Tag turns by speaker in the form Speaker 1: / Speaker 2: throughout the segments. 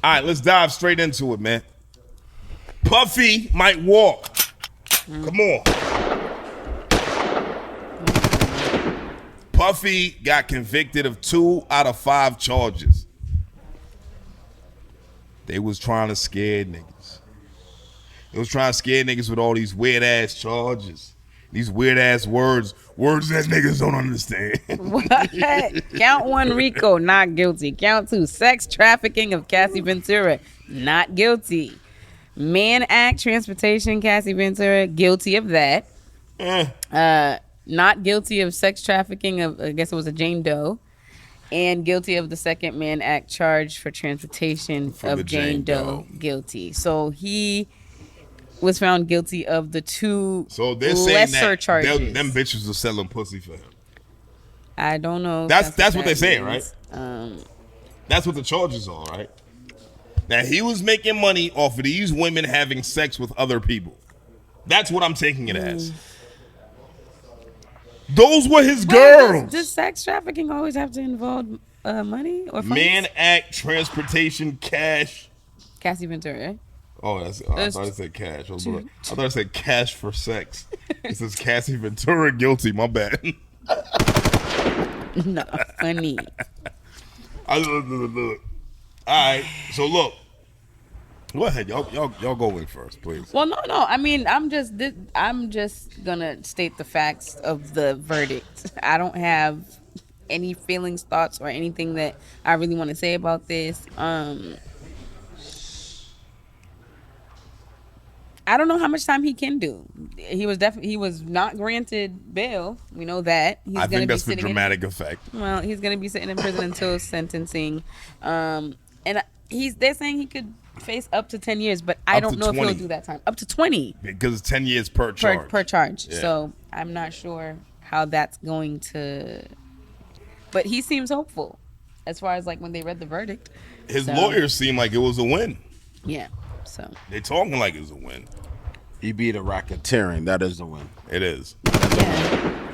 Speaker 1: All right, let's dive straight into it, man. Puffy might walk. Come on. Puffy got convicted of 2 out of 5 charges. They was trying to scare niggas. They was trying to scare niggas with all these weird-ass charges. These weird-ass words that niggas don't understand.
Speaker 2: What? Count 1, RICO, not guilty. Count 2, sex trafficking of Cassie Ventura, not guilty. Mann Act, transportation, Cassie Ventura, guilty of that. Not guilty of sex trafficking of, I guess it was a Jane Doe. And guilty of the second Mann Act charge for transportation of Jane Doe. Guilty. So he was found guilty of the 2
Speaker 1: so they're
Speaker 2: lesser
Speaker 1: saying that
Speaker 2: charges.
Speaker 1: Them bitches are selling pussy for him.
Speaker 2: I don't know.
Speaker 1: That's what they're saying,
Speaker 2: means.
Speaker 1: right? That's what the charges are, right? That he was making money off of these women having sex with other people. That's what I'm taking it as. Those were his girls.
Speaker 2: Does sex trafficking always have to involve money or funds?
Speaker 1: Mann Act, transportation, cash.
Speaker 2: Cassie Ventura.
Speaker 1: Oh, I thought it said cash. I thought it said cash for sex. It says Cassie Ventura guilty. My bad.
Speaker 2: No, funny.
Speaker 1: All right, so look. Go ahead, y'all go in first, please.
Speaker 2: Well, no. I mean, I'm just gonna state the facts of the verdict. I don't have any feelings, thoughts, or anything that I really want to say about this. I don't know how much time he can do. He was not granted bail. We know that.
Speaker 1: I think that's for dramatic effect.
Speaker 2: Well, he's going to be sitting in prison until sentencing. And they're saying he could face up to 10 years, but I don't know if he'll do that time. Up to 20.
Speaker 1: Because it's 10 years per charge.
Speaker 2: Per charge.
Speaker 1: Yeah.
Speaker 2: So I'm not sure how that's going to... But he seems hopeful as far as like when they read the verdict.
Speaker 1: His lawyers seem like it was a win.
Speaker 2: Yeah. So
Speaker 1: they're talking like it was a win.
Speaker 3: He beat a racketeering. That is the win.
Speaker 1: It is.
Speaker 2: Yeah.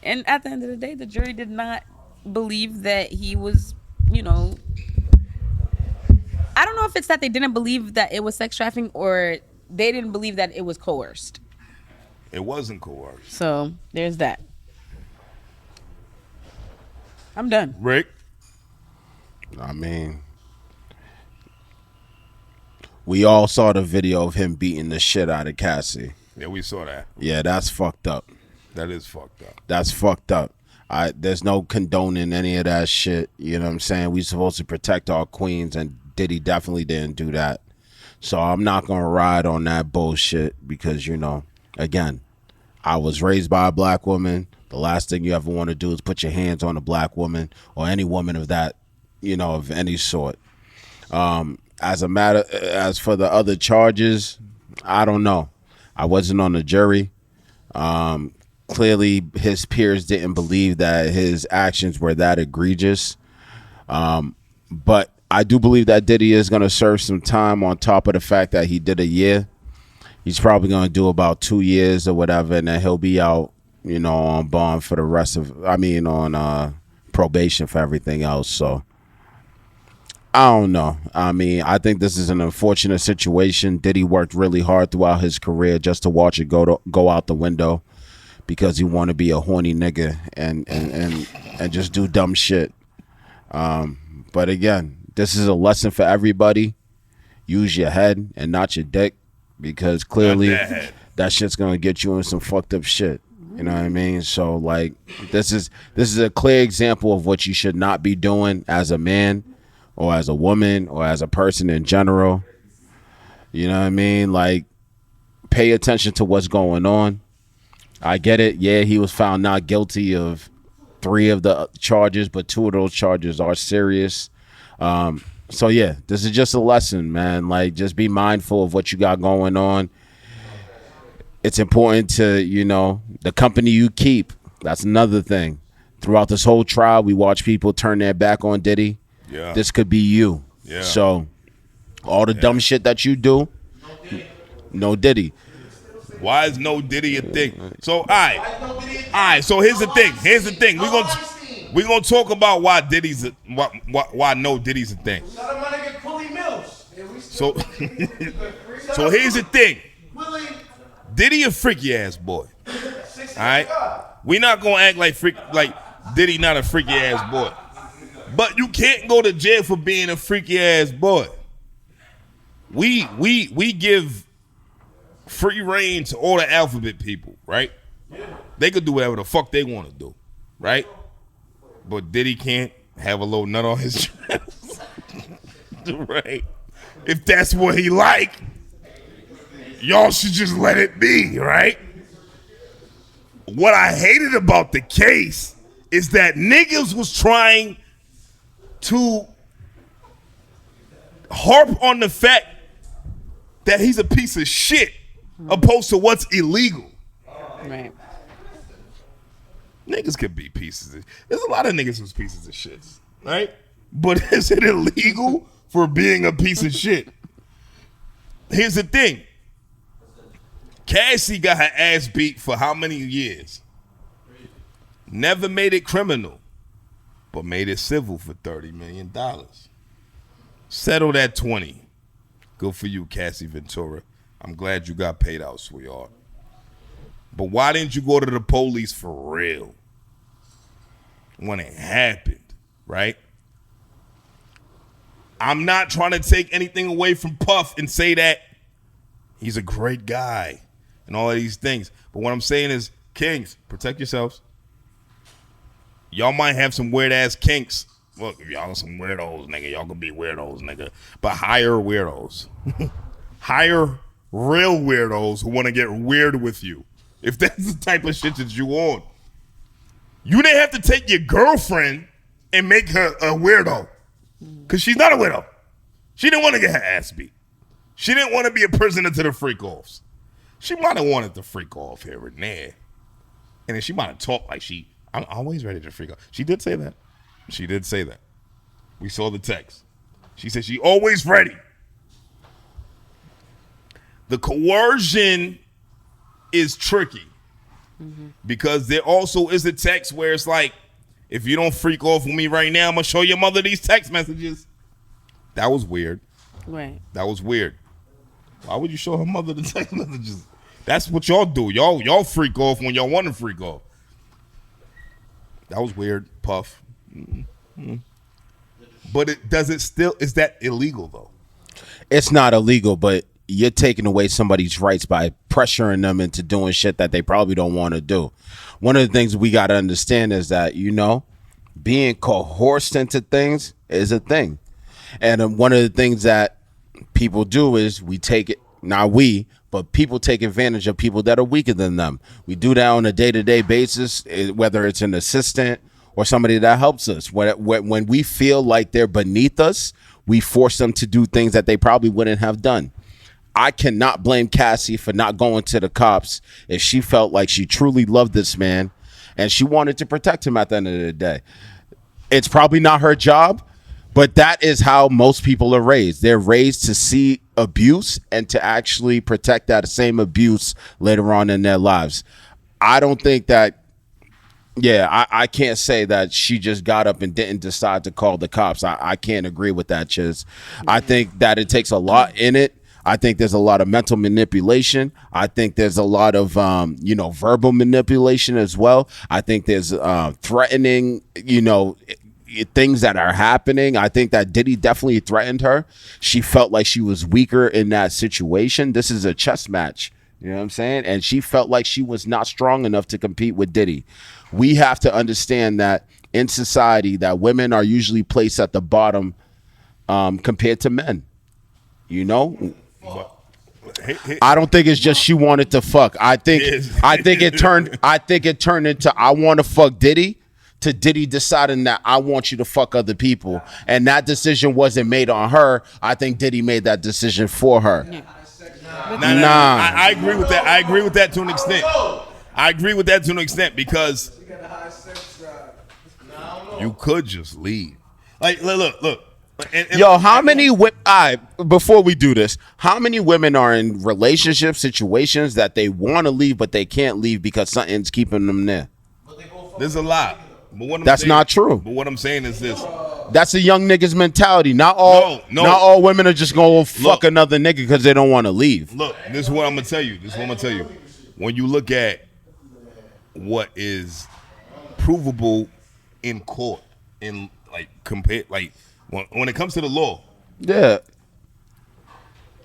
Speaker 2: And at the end of the day, the jury did not believe that he was, I don't know if it's that they didn't believe that it was sex trafficking or they didn't believe that it was coerced.
Speaker 1: It wasn't coerced.
Speaker 2: So there's that. I'm done.
Speaker 1: Rick?
Speaker 3: I mean, we all saw the video of him beating the shit out of Cassie.
Speaker 1: Yeah, we saw that.
Speaker 3: Yeah, that's fucked up.
Speaker 1: That is fucked up.
Speaker 3: That's fucked up. There's no condoning any of that shit. You know what I'm saying? We supposed to protect our queens, and Diddy definitely didn't do that. So I'm not going to ride on that bullshit because, again, I was raised by a black woman. The last thing you ever want to do is put your hands on a black woman or any woman of that, of any sort. As for the other charges, I don't know. I wasn't on the jury. Clearly, his peers didn't believe that his actions were that egregious. But I do believe that Diddy is going to serve some time on top of the fact that he did a year. He's probably going to do about 2 years or whatever, and then he'll be out, on bond for the rest of, on probation for everything else. So I don't know. I think this is an unfortunate situation. Diddy worked really hard throughout his career just to watch it go out the window because he want to be a horny nigga and just do dumb shit. But again, this is a lesson for everybody. Use your head and not your dick because clearly that shit's gonna get you in some fucked up shit. You know what I mean? So like, this is a clear example of what you should not be doing as a man or as a woman or as a person in general. You know what I mean? Like, pay attention to what's going on. I get it. Yeah, he was found not guilty of 3 of the charges, but 2 of those charges are serious. So yeah, this is just a lesson, man. Like, just be mindful of what you got going on. It's important to, the company you keep. That's another thing. Throughout this whole trial, we watch people turn their back on Diddy.
Speaker 1: Yeah.
Speaker 3: This could be you.
Speaker 1: Yeah.
Speaker 3: So all the dumb shit that you do, no Diddy.
Speaker 1: Why is no Diddy a thing? So all right. So here's the thing. We're gonna talk about why Diddy's why no Diddy's a thing.
Speaker 4: Shout out my nigga Quilly Mills.
Speaker 1: So, so here's the thing. Diddy a freaky ass boy. All right, we not gonna act like Diddy not a freaky ass boy, but you can't go to jail for being a freaky ass boy. We give free reign to all the alphabet people, right? They could do whatever the fuck they want to do, right? But Diddy can't have a little nut on his chest, right? If that's what he like, y'all should just let it be, right? What I hated about the case is that niggas was trying to harp on the fact that he's a piece of shit opposed to what's illegal.
Speaker 2: Right.
Speaker 1: Niggas could be pieces of, there's a lot of niggas who's pieces of shit, right? But is it illegal for being a piece of shit? Here's the thing. Cassie got her ass beat for how many years? Never made it criminal, but made it civil for $30 million. Settled at 20. Good for you, Cassie Ventura. I'm glad you got paid out, sweetheart. But why didn't you go to the police for real when it happened, right? I'm not trying to take anything away from Puff and say that he's a great guy and all of these things. But what I'm saying is, kings, protect yourselves. Y'all might have some weird-ass kinks. Look, if y'all are some weirdos, nigga, y'all can be weirdos, nigga. But hire weirdos. Hire real weirdos who want to get weird with you. If that's the type of shit that you on. You didn't have to take your girlfriend and make her a weirdo. Because she's not a widow. She didn't want to get her ass beat. She didn't want to be a prisoner to the freak-offs. She might have wanted to freak off here and there. And then she might have talked like I'm always ready to freak off. She did say that. She did say that. We saw the text. She said she always ready. The coercion is tricky. Because there also is a text where it's like, if you don't freak off with me right now, I'm going to show your mother these text messages. That was weird.
Speaker 2: Right.
Speaker 1: That was weird. Why would you show her mother the text messages? That's what y'all do. Y'all freak off when y'all want to freak off. That was weird, Puff. Mm-hmm. But is that illegal though?
Speaker 3: It's not illegal, but you're taking away somebody's rights by pressuring them into doing shit that they probably don't want to do. One of the things we got to understand is that, being coerced into things is a thing. And one of the things that people do is we take it, not we, but people take advantage of people that are weaker than them. We do that on a day-to-day basis, whether it's an assistant or somebody that helps us. When we feel like they're beneath us, we force them to do things that they probably wouldn't have done. I cannot blame Cassie for not going to the cops if she felt like she truly loved this man and she wanted to protect him at the end of the day. It's probably not her job, but that is how most people are raised. They're raised to see abuse and to actually protect that same abuse later on in their lives. I don't think that, I can't say that she just got up and didn't decide to call the cops. I can't agree with that, Chiz. I think that it takes a lot in it. I think there's a lot of mental manipulation. I think there's a lot of, verbal manipulation as well. I think there's threatening, things that are happening. I think that Diddy definitely threatened her. She felt like she was weaker in that situation. This is a chess match. You know what I'm saying? And she felt like she was not strong enough to compete with Diddy. We have to understand that in society that women are usually placed at the bottom compared to men. I don't think it's just she wanted to fuck. I think it turned into I want to fuck Diddy to Diddy deciding that I want you to fuck other people. And that decision wasn't made on her. I think Diddy made that decision for her.
Speaker 1: Nah. I agree with that. I agree with that to an extent. I agree with that to an extent because you could just leave. Like, look.
Speaker 3: How many before we do this, how many women are in relationship situations that they want to leave but they can't leave because something's keeping them there?
Speaker 1: There's a lot. But
Speaker 3: That's not true.
Speaker 1: But what I'm saying is this.
Speaker 3: That's a young nigga's mentality. Not all women are just gonna fuck another nigga because they don't want to leave.
Speaker 1: Look, this is what I'm gonna tell you. When you look at what is provable in court, in like compared, like when it comes to the law,
Speaker 3: yeah,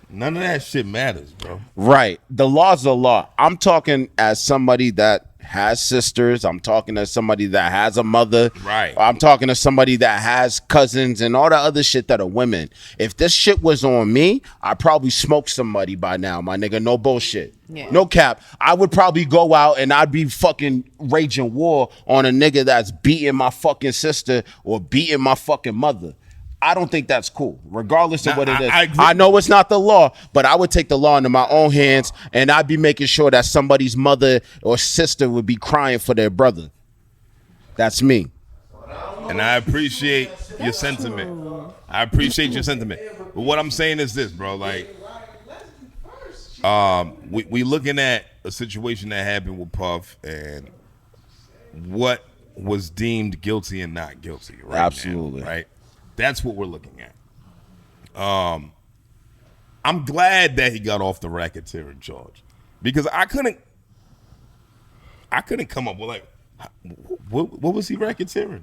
Speaker 1: none of that shit matters, bro.
Speaker 3: Right. The law's the law. I'm talking as somebody that has sisters. I'm talking as somebody that has a mother.
Speaker 1: Right.
Speaker 3: I'm talking to somebody that has cousins and all the other shit that are women. If this shit was on me, I'd probably smoke somebody by now, my nigga. No bullshit. Yeah. No cap. I would probably go out and I'd be fucking raging war on a nigga that's beating my fucking sister or beating my fucking mother. I don't think that's cool, regardless of what it is. I know it's not the law, but I would take the law into my own hands, and I'd be making sure that somebody's mother or sister would be crying for their brother. That's me.
Speaker 1: And I appreciate your sentiment. But what I'm saying is this, bro. Like, we looking at a situation that happened with Puff and what was deemed guilty and not guilty. Right.
Speaker 3: Absolutely.
Speaker 1: Now, right. That's what we're looking at. I'm glad that he got off the racketeering charge because I couldn't come up with like what was he racketeering?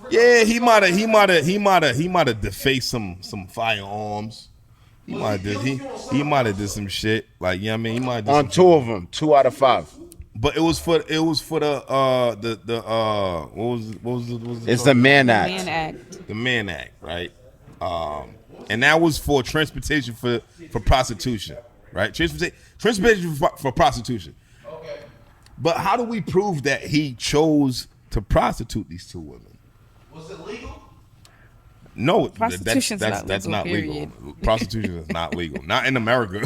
Speaker 1: Yeah, he might have defaced some firearms. He might have did some shit like, you know what I mean? He might have
Speaker 3: on two of them, 2 out of 5.
Speaker 1: But it was for the what was it?
Speaker 3: It's the Mann Act.
Speaker 1: The Mann Act, right? And that was for transportation for prostitution, right? Transportation for prostitution. Okay. But how do we prove that he chose to prostitute these 2 women?
Speaker 4: Was it legal?
Speaker 1: No,
Speaker 2: that's
Speaker 1: not legal. Prostitution is not legal. Not in America.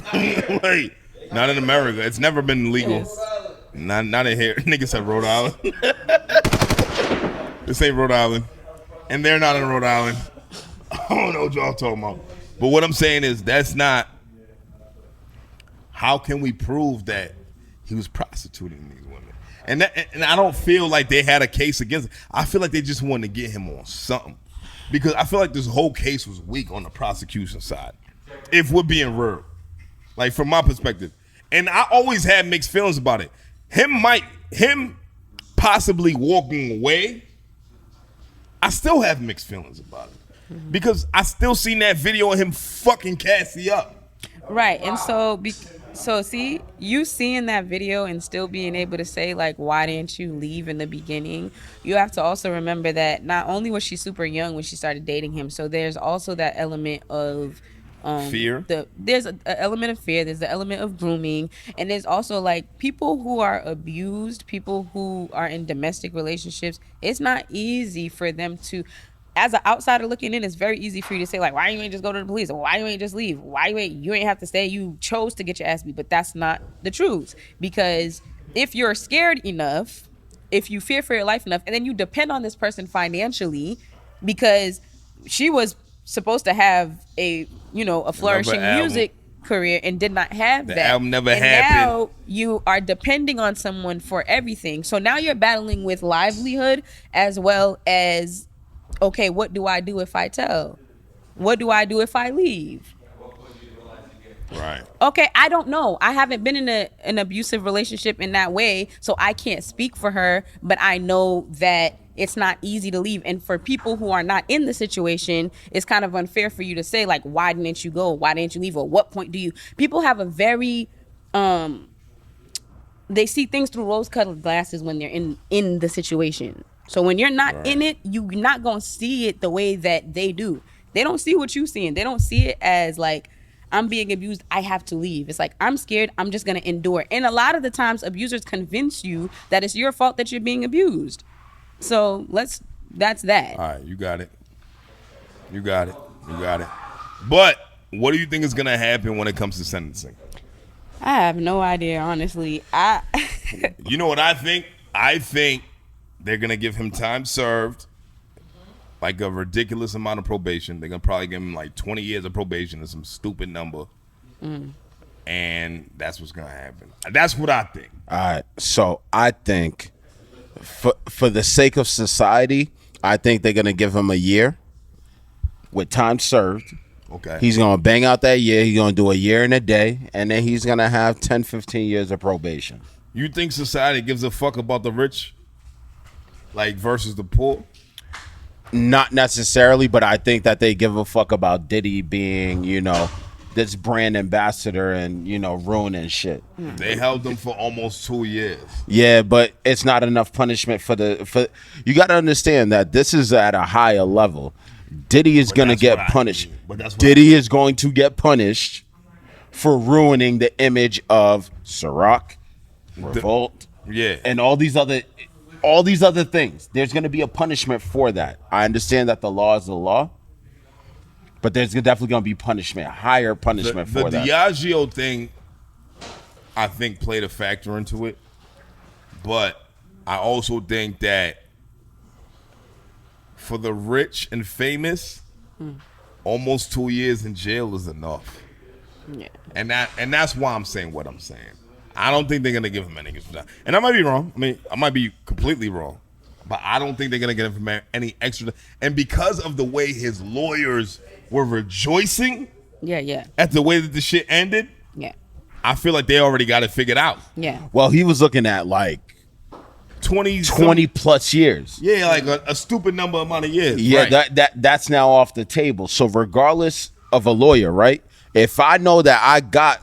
Speaker 1: Like, not in America. It's never been legal.
Speaker 2: Yes.
Speaker 1: Not in here. Niggas said Rhode Island. This ain't Rhode Island. And they're not in Rhode Island. I don't know what y'all talking about. But what I'm saying is that's not. How can we prove that he was prostituting these women? And I don't feel like they had a case against him. I feel like they just wanted to get him on something. Because I feel like this whole case was weak on the prosecution side. If we're being real. Like, from my perspective. And I always had mixed feelings about it. Him possibly walking away, I still have mixed feelings about it. Mm-hmm. Because I still seen that video of him fucking Cassie up.
Speaker 2: Right. And so see, you seeing that video and still being able to say, like, why didn't you leave in the beginning? You have to also remember that not only was she super young when she started dating him, so there's also that element of
Speaker 1: fear.
Speaker 2: There's an element of fear. There's the element of grooming, and there's also like people who are abused, people who are in domestic relationships. It's not easy for them to, as an outsider looking in, it's very easy for you to say, like, why you ain't just go to the police? Or why you ain't just leave? Why you ain't have to stay? You chose to get your ass beat. But that's not the truth. Because if you're scared enough, if you fear for your life enough, and then you depend on this person financially, because she was supposed to have a flourishing music career and did not have that.
Speaker 1: The album never happened.
Speaker 2: Now you are depending on someone for everything. So now you're battling with livelihood as well as, okay, what do I do if I tell? What do I do if I leave?
Speaker 1: Right.
Speaker 2: Okay, I don't know. I haven't been in an abusive relationship in that way, so I can't speak for her, but I know that it's not easy to leave. And for people who are not in the situation, it's kind of unfair for you to say, like, why didn't you go? Why didn't you leave? Or what point do you... People have a very... they see things through rose-colored glasses when they're in the situation. So when you're not in it, you're not going to see it the way that they do. They don't see what you're seeing. They don't see it as, like, I'm being abused, I have to leave. It's like, I'm scared, I'm just going to endure. And a lot of the times, abusers convince you that it's your fault that you're being abused. So that's that.
Speaker 1: All right, you got it. But what do you think is going to happen when it comes to sentencing?
Speaker 2: I have no idea, honestly.
Speaker 1: You know what I think? I think they're going to give him time served, like a ridiculous amount of probation. They're going to probably give him like 20 years of probation or some stupid number. And that's what's going to happen. That's what I think.
Speaker 3: All right. So I think for the sake of society, I think they're gonna give him a year with time served.
Speaker 1: Okay.
Speaker 3: He's gonna bang out that year. He's gonna do a year and a day, and then he's gonna have 10, 15 years of probation.
Speaker 1: You think society gives a fuck about the rich, like versus the poor?
Speaker 3: Not necessarily, but I think that they give a fuck about Diddy being, this brand ambassador and, ruining shit.
Speaker 1: They held him for almost 2 years.
Speaker 3: Yeah, but it's not enough punishment for you got to understand that this is at a higher level. Diddy is going to get punished. Diddy is going to get punished for ruining the image of Ciroc, Revolt, and all these other things. There's going to be a punishment for that. I understand that the law is the law, but there's definitely going to be punishment, higher punishment for that.
Speaker 1: The Diageo thing, I think, played a factor into it. But I also think that for the rich and famous, almost 2 years in jail is enough.
Speaker 2: Yeah.
Speaker 1: And that's why I'm saying what I'm saying. I don't think they're going to give him any extra time. And I might be wrong. I mean, I might be completely wrong. But I don't think they're going to give him any extra. And because of the way his lawyers were rejoicing at the way that the shit ended, I feel like they already got it figured out.
Speaker 2: Yeah.
Speaker 3: Well, he was looking at like 20 plus years.
Speaker 1: Yeah, like a stupid amount of years.
Speaker 3: Yeah,
Speaker 1: right.
Speaker 3: that's now off the table. So regardless of a lawyer, right? If I know that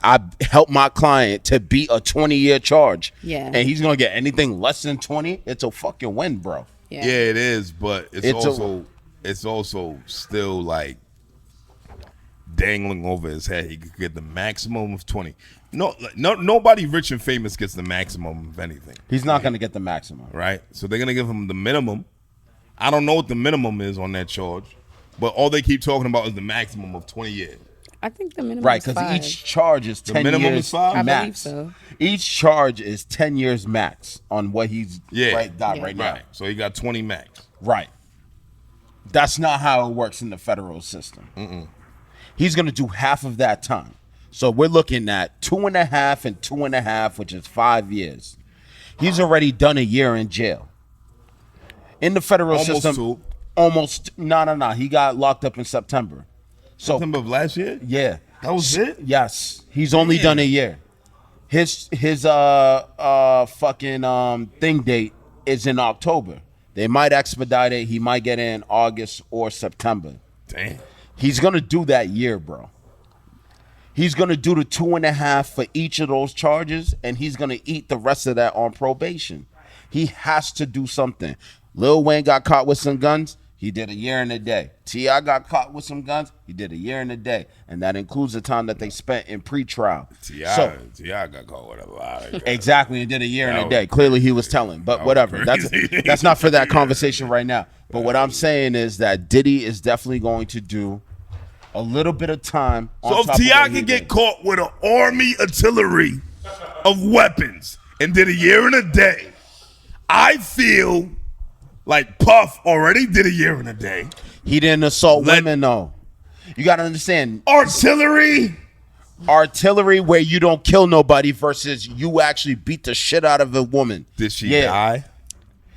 Speaker 3: I helped my client to beat a 20-year charge, and he's gonna get anything less than 20, it's a fucking win, bro.
Speaker 1: Yeah, it is, but it's also still like dangling over his head. He could get the maximum of 20. No, nobody rich and famous gets the maximum of anything.
Speaker 3: He's not gonna get the maximum,
Speaker 1: right? So they're gonna give him the minimum. I don't know what the minimum is on that charge, but all they keep talking about is the maximum of 20 years.
Speaker 2: I think the minimum
Speaker 3: right,
Speaker 2: is 5.
Speaker 3: because each charge is 10 years. The minimum is 5?
Speaker 2: I believe so.
Speaker 3: Each charge is 10 years max on what he's right now.
Speaker 1: Right. So he got 20 max.
Speaker 3: Right. That's not how it works in the federal system. He's going to do half of that time. So we're looking at 2.5 and 2.5, which is 5 years. He's already done a year in jail. In the federal system, almost. No. He got locked up in September.
Speaker 1: September of last year?
Speaker 3: Yeah.
Speaker 1: That was it?
Speaker 3: Yes. He's only done a year. His fucking thing date is in October. They might expedite it. He might get in August or September.
Speaker 1: Damn.
Speaker 3: He's gonna do that year, bro. He's gonna do the 2.5 for each of those charges, and he's gonna eat the rest of that on probation. He has to do something. Lil Wayne got caught with some guns. He did a year and a day. T.I. got caught with some guns. He did a year and a day. And that includes the time that they spent in pretrial.
Speaker 1: T.I. got caught with a lot of guns.
Speaker 3: Exactly. He did a year and a day. Clearly he was telling. But whatever. That's not for that conversation right now. But what I'm saying is that Diddy is definitely going to do a little bit of time.
Speaker 1: So if T.I. can get caught with an army artillery of weapons and did a year and a day, I feel like Puff already did a year and a day.
Speaker 3: He didn't assault women, though. You got to understand.
Speaker 1: Artillery
Speaker 3: where you don't kill nobody versus you actually beat the shit out of a woman.
Speaker 1: Did she die?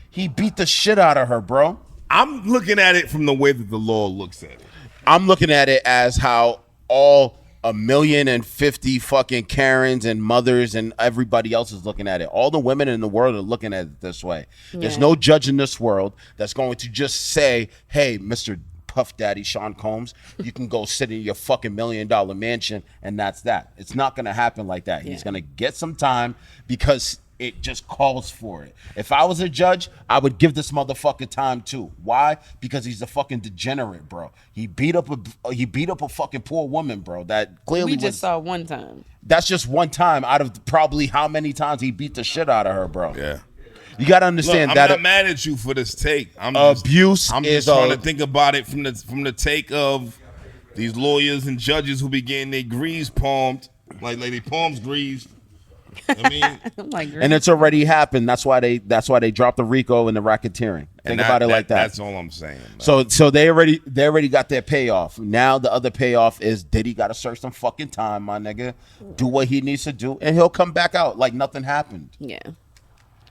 Speaker 3: He beat the shit out of her, bro.
Speaker 1: I'm looking at it from the way that the law looks at it.
Speaker 3: I'm looking at it as how all 1,050,000 fucking Karens and mothers and everybody else is looking at it. All the women in the world are looking at it this way. Yeah. There's no judge in this world that's going to just say, hey, Mr. Puff Daddy Sean Combs, you can go sit in your fucking $1 million mansion and that's that. It's not going to happen like that. Yeah. He's going to get some time because it just calls for it. If I was a judge, I would give this motherfucker time too. Why? Because he's a fucking degenerate, bro. He beat up a fucking poor woman, bro. That clearly
Speaker 2: we just saw one time.
Speaker 3: That's just one time out of probably how many times he beat the shit out of her, bro.
Speaker 1: Yeah.
Speaker 3: You got to understand.
Speaker 1: Look, I'm not mad at you for this take. I'm just trying to think about it from the take of these lawyers and judges who be getting their grease palmed, like Lady Palms greased. I mean,
Speaker 3: and it's already happened. That's why they dropped the RICO and the racketeering. Think about it like that.
Speaker 1: That's all I'm saying.
Speaker 3: Man. So they already got their payoff. Now the other payoff is Diddy got to serve some fucking time, my nigga. Do what he needs to do, and he'll come back out like nothing happened.
Speaker 2: Yeah.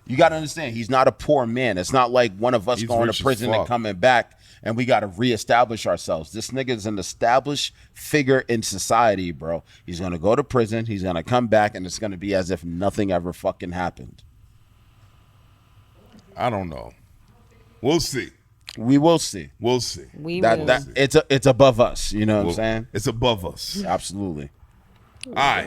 Speaker 3: You got to understand, he's not a poor man. It's not like one of us going to prison and coming back and we got to reestablish ourselves. This nigga is an established figure in society, bro. He's going to go to prison. He's going to come back, and it's going to be as if nothing ever fucking happened.
Speaker 1: I don't know. We'll see.
Speaker 3: We will see.
Speaker 1: We'll see.
Speaker 3: It's above us. You know what I'm saying?
Speaker 1: It's above us.
Speaker 3: Absolutely.
Speaker 1: All right.